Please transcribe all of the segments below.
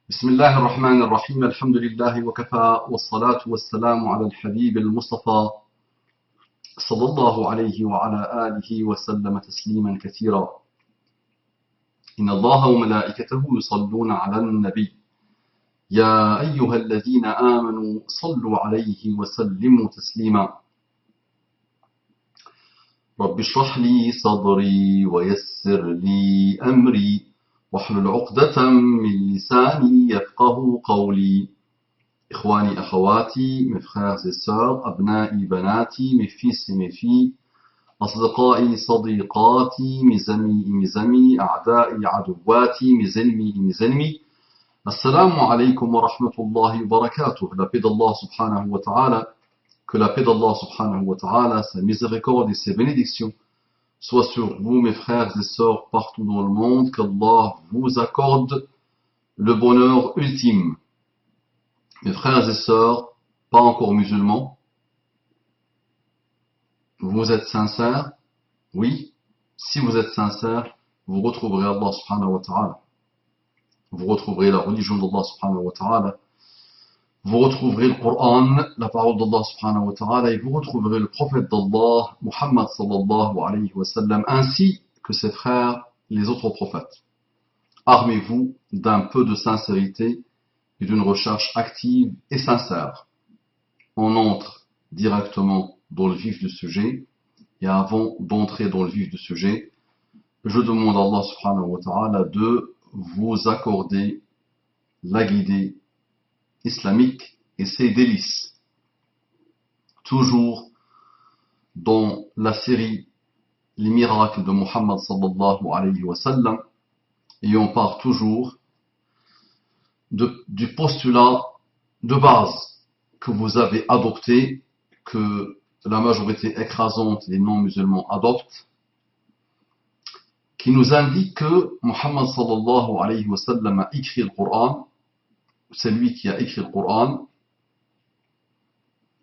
بسم الله الرحمن الرحيم الحمد لله وكفى والصلاة والسلام على الحبيب المصطفى صلى الله عليه وعلى آله وسلم تسليما كثيرا. إن الله وملائكته يصلون على النبي يا أيها الذين آمنوا صلوا عليه وسلموا تسليما. رب اشرح لي صدري ويسر لي أمري واحلل عقدة من لساني يفقه قولي. إخواني أخواتي, mes frères et sœurs, أبنائي بناتي, mes fils et mes filles, أصدقائي صديقاتي, mes amis et mes amis, أعدائي عدواتي, mes ennemis et mes ennemis. Assalamu alaikum wa rahmatullahi wa barakatuh. La paix d'Allah subhanahu wa ta'ala, que la paix d'Allah subhanahu wa ta'ala, sa miséricorde et ses bénédictions soient sur vous, mes frères et sœurs, partout dans le monde, qu'Allah vous accorde le bonheur ultime. Mes frères et sœurs, pas encore musulmans, vous êtes sincères? Oui, si vous êtes sincères, vous retrouverez Allah subhanahu wa ta'ala. Vous retrouverez la religion d'Allah subhanahu wa ta'ala. Vous retrouverez le Coran, la parole d'Allah subhanahu wa ta'ala, et vous retrouverez le prophète d'Allah, Muhammad sallallahu alayhi wa sallam, ainsi que ses frères, les autres prophètes. Armez-vous d'un peu de sincérité et d'une recherche active et sincère. On entre directement dans le vif du sujet, et avant d'entrer dans le vif du sujet, je demande à Allah subhanahu wa ta'ala de vous accorder la guidée islamique et ses délices. Toujours dans la série Les miracles de Muhammad sallallahu alayhi wa sallam, et on part toujours du postulat de base que vous avez adopté, que la majorité écrasante des non-musulmans adoptent, qui nous indique que Muhammad sallallahu alayhi wa sallam a écrit le Coran. C'est lui qui a écrit le Coran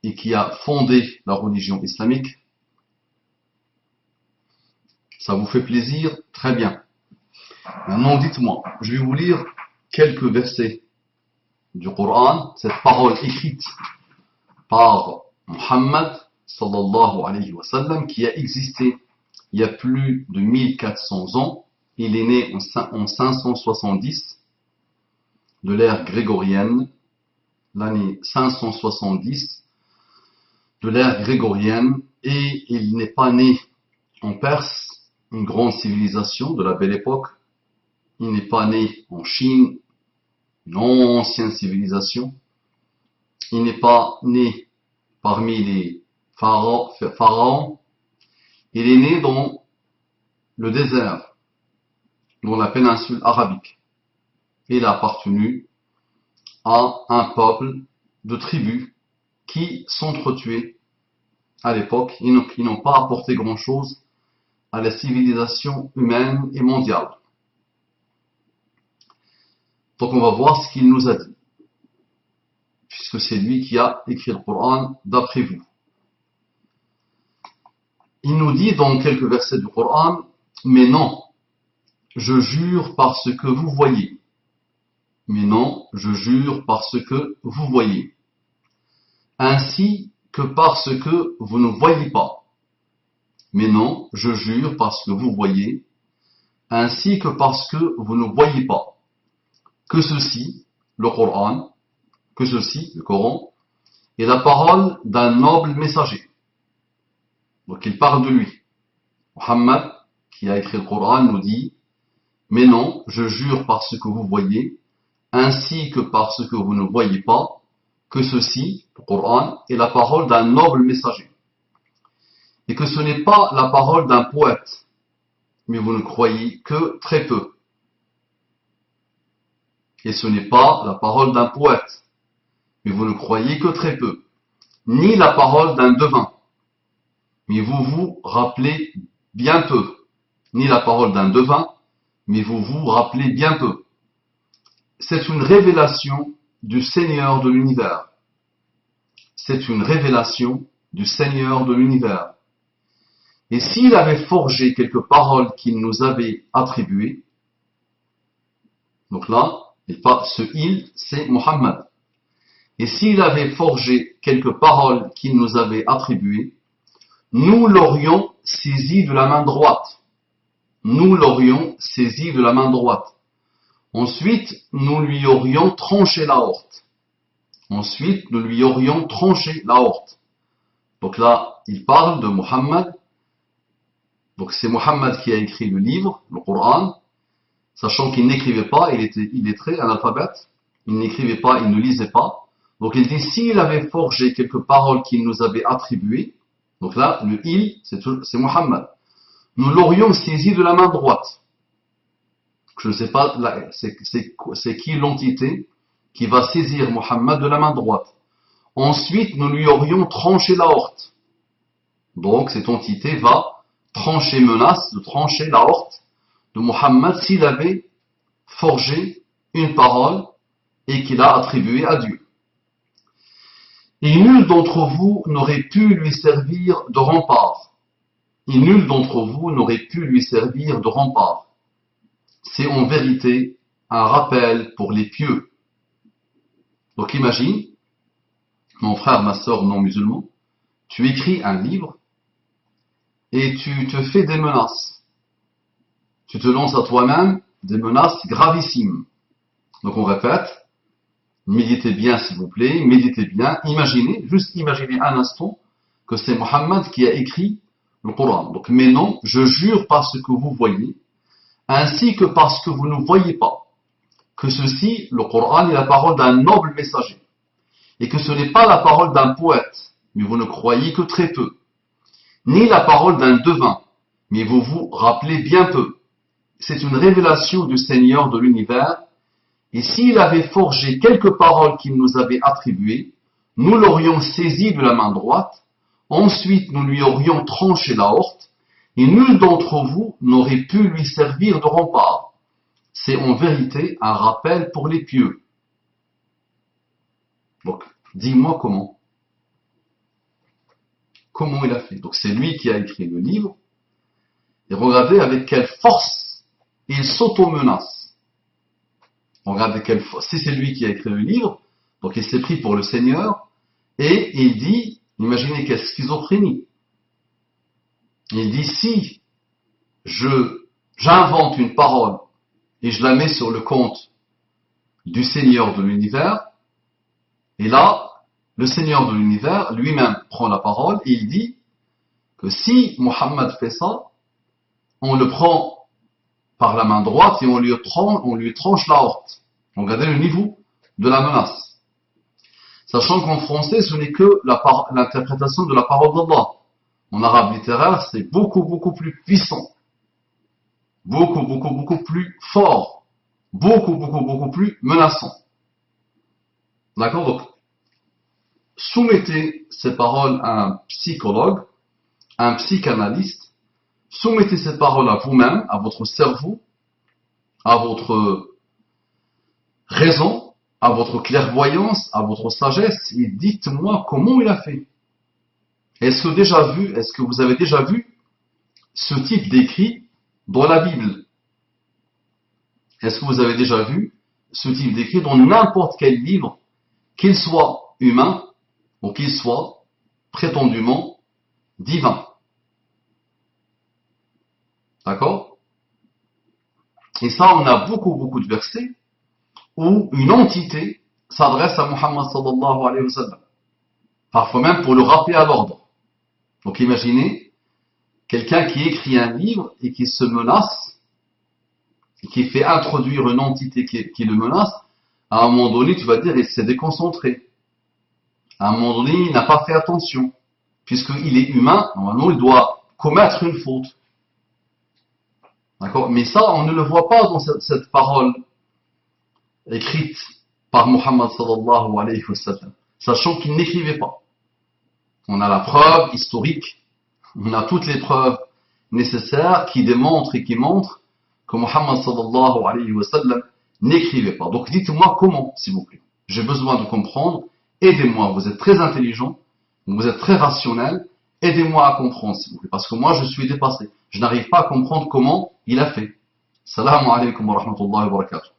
et qui a fondé la religion islamique. Ça vous fait plaisir? Très bien. Maintenant, dites-moi, je vais vous lire quelques versets du Coran, cette parole écrite par Muhammad sallallahu alayhi wa sallam, qui a existé il y a plus de 1400 ans. Il est né en 570 de l'ère grégorienne, l'année 570 de l'ère grégorienne, et il n'est pas né en Perse, une grande civilisation de la belle époque. Il n'est pas né en Chine, une ancienne civilisation. Il n'est pas né parmi les pharaons. Il est né dans le désert, dans la péninsule arabique. Il a appartenu à un peuple de tribus qui s'entretuaient à l'époque. Ils n'ont pas apporté grand-chose à la civilisation humaine et mondiale. Donc on va voir ce qu'il nous a dit, puisque c'est lui qui a écrit le Coran d'après vous. Il nous dit dans quelques versets du Coran, mais non, je jure par ce que vous voyez. Mais non, je jure par ce que vous voyez, ainsi que par ce que vous ne voyez pas. Mais non, je jure par ce que vous voyez, ainsi que par ce que vous ne voyez pas. Que ceci, le Coran, est la parole d'un noble messager. Donc il parle de lui. Muhammad, qui a écrit le Coran, nous dit, mais non, je jure par ce que vous voyez, ainsi que par ce que vous ne voyez pas, que ceci, le Coran, est la parole d'un noble messager. Et que ce n'est pas la parole d'un poète, mais vous ne croyez que très peu. Et ce n'est pas la parole d'un poète, mais vous ne croyez que très peu. Ni la parole d'un devin, mais vous vous rappelez bien peu. Ni la parole d'un devin, mais vous vous rappelez bien peu. C'est une révélation du Seigneur de l'univers. C'est une révélation du Seigneur de l'univers. Et s'il avait forgé quelques paroles qu'il nous avait attribuées, donc là, Ce il, c'est Muhammad. Et s'il avait forgé quelques paroles qu'il nous avait attribuées, nous l'aurions saisi de la main droite. Nous l'aurions saisi de la main droite. Ensuite, nous lui aurions tranché l'aorte. Ensuite, nous lui aurions tranché l'aorte. Donc là, il parle de Muhammad. Donc c'est Muhammad qui a écrit le livre, le Coran, sachant qu'il n'écrivait pas, il était illettré, analphabète, il n'écrivait pas, il ne lisait pas. Donc il dit, s'il avait forgé quelques paroles qu'il nous avait attribuées, donc là, le il, c'est Muhammad, nous l'aurions saisi de la main droite. Je ne sais pas, c'est qui l'entité qui va saisir Muhammad de la main droite. Ensuite, nous lui aurions tranché l'aorte. Donc cette entité va trancher, menace de trancher l'aorte de Muhammad s'il avait forgé une parole et qu'il a attribuée à Dieu. Et nul d'entre vous n'aurait pu lui servir de rempart. Et nul d'entre vous n'aurait pu lui servir de rempart. C'est en vérité un rappel pour les pieux. Donc imagine, mon frère, ma sœur non musulman, tu écris un livre et tu te fais des menaces. Tu te lances à toi-même des menaces gravissimes. Donc on répète, méditez bien s'il vous plaît, méditez bien, imaginez, juste imaginez un instant que c'est Muhammad qui a écrit le Coran. Donc mais non, je jure par ce que vous voyez, ainsi que par ce que vous ne voyez pas, que ceci, le Coran, est la parole d'un noble messager, et que ce n'est pas la parole d'un poète, mais vous ne croyez que très peu, ni la parole d'un devin, mais vous vous rappelez bien peu. C'est une révélation du Seigneur de l'univers, et s'il avait forgé quelques paroles qu'il nous avait attribuées, nous l'aurions saisi de la main droite, ensuite nous lui aurions tranché l'aorte, et nul d'entre vous n'aurait pu lui servir de rempart. C'est en vérité un rappel pour les pieux. Donc, dis-moi comment. Comment il a fait? Donc c'est lui qui a écrit le livre, et regardez avec quelle force il s'auto-menace. Regardez quelle force. Si c'est lui qui a écrit le livre, donc il s'est pris pour le Seigneur, et il dit, imaginez quelle schizophrénie. Il dit, si j'invente une parole et je la mets sur le compte du Seigneur de l'univers, et là, le Seigneur de l'univers lui-même prend la parole et il dit que si Muhammad fait ça, on le prend par la main droite et on lui tranche l'aorte. Regardez le niveau de la menace. Sachant qu'en français, ce n'est que l'interprétation de la parole d'Allah. En arabe littéraire, c'est beaucoup, beaucoup plus puissant. Beaucoup, beaucoup, beaucoup plus fort. Beaucoup, beaucoup, beaucoup plus menaçant. D'accord? Donc, soumettez ces paroles à un psychologue, à un psychanalyste. Soumettez ces paroles à vous-même, à votre cerveau, à votre raison, à votre clairvoyance, à votre sagesse, et dites-moi comment il a fait. Est-ce que vous avez déjà vu ce type d'écrit dans la Bible? Est-ce que vous avez déjà vu ce type d'écrit dans n'importe quel livre, qu'il soit humain ou qu'il soit prétendument divin? D'accord? Et ça, on a beaucoup, beaucoup de versets où une entité s'adresse à Muhammad sallallahu alayhi wa sallam. Parfois même pour le rappeler à l'ordre. Donc imaginez quelqu'un qui écrit un livre et qui se menace, et qui fait introduire une entité qui le menace. À un moment donné, tu vas dire, il s'est déconcentré. À un moment donné, il n'a pas fait attention. Puisqu'il est humain, normalement, il doit commettre une faute. D'accord? Mais ça, on ne le voit pas dans cette parole écrite par Muhammad sallallahu alayhi wa sallam, sachant qu'il n'écrivait pas. On a la preuve historique, on a toutes les preuves nécessaires qui démontrent et qui montrent que Muhammad sallallahu alayhi wa sallam n'écrivait pas. Donc dites-moi comment, s'il vous plaît. J'ai besoin de comprendre, aidez-moi, vous êtes très intelligent, vous êtes très rationnel, aidez-moi à comprendre, s'il vous plaît, parce que moi je suis dépassé. Je n'arrive pas à comprendre comment il a fait. Salam alaikum wa rahmatullahi wa barakatuh.